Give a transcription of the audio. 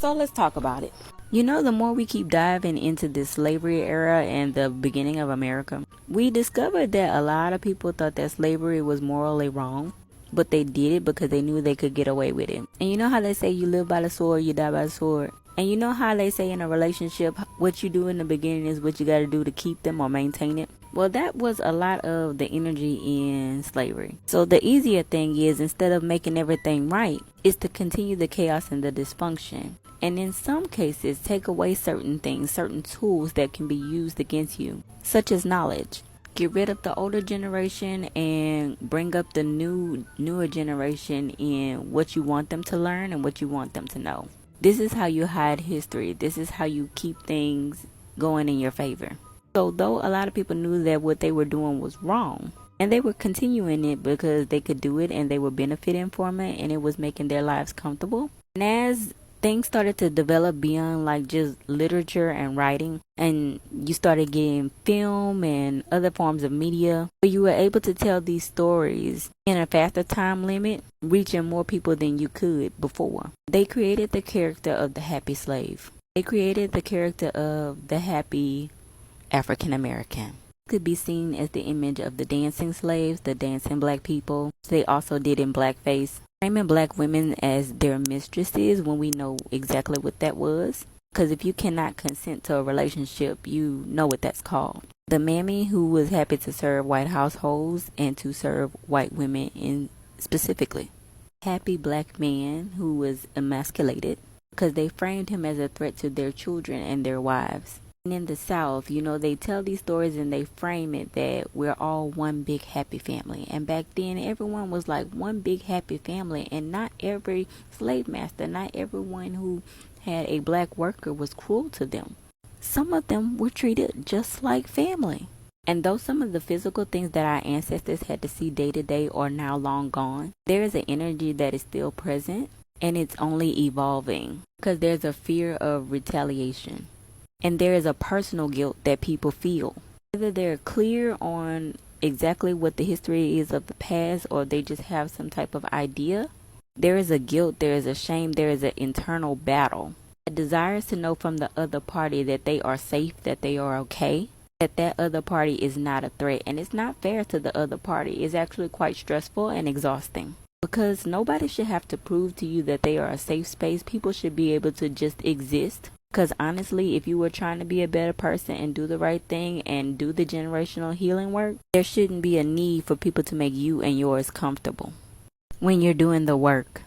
So let's talk about it. You know, the more we keep diving into this slavery era and the beginning of America, we discovered that a lot of people thought that slavery was morally wrong, but they did it because they knew they could get away with it. And you know how they say you live by the sword, you die by the sword? And you know how they say in a relationship, what you do in the beginning is what you got to do to keep them or maintain it? Well, that was a lot of the energy in slavery. So the easier thing is, instead of making everything right, is to continue the chaos and the dysfunction. And in some cases, take away certain things, certain tools that can be used against you, such as knowledge. Get rid of the older generation and bring up the newer generation in what you want them to learn and what you want them to know. This is how you hide history. This is how you keep things going in your favor. So though a lot of people knew that what they were doing was wrong, and they were continuing it because they could do it and they were benefiting from it and it was making their lives comfortable. And as things started to develop beyond like just literature and writing, and you started getting film and other forms of media, where you were able to tell these stories in a faster time limit, reaching more people than you could before. They created the character of the happy slave. They created the character of the happy African American. Could be seen as the image of the dancing slaves, the dancing black people. They also did in blackface, framing black women as their mistresses when we know exactly what that was. Because if you cannot consent to a relationship, you know what that's called. The mammy who was happy to serve white households and to serve white women in specifically. Happy black man who was emasculated because they framed him as a threat to their children and their wives. And in the South, you know, they tell these stories and they frame it that we're all one big happy family. And back then, everyone was like one big happy family. And not every slave master, not everyone who had a black worker was cruel to them. Some of them were treated just like family. And though some of the physical things that our ancestors had to see day to day are now long gone, there is an energy that is still present and it's only evolving because there's a fear of retaliation. And there is a personal guilt that people feel. Whether they're clear on exactly what the history is of the past or they just have some type of idea, there is a guilt, there is a shame, there is an internal battle. A desire to know from the other party that they are safe, that they are okay, that that other party is not a threat. And it's not fair to the other party. It's actually quite stressful and exhausting. Because nobody should have to prove to you that they are a safe space. People should be able to just exist. Because honestly, if you were trying to be a better person and do the right thing and do the generational healing work, there shouldn't be a need for people to make you and yours comfortable when you're doing the work.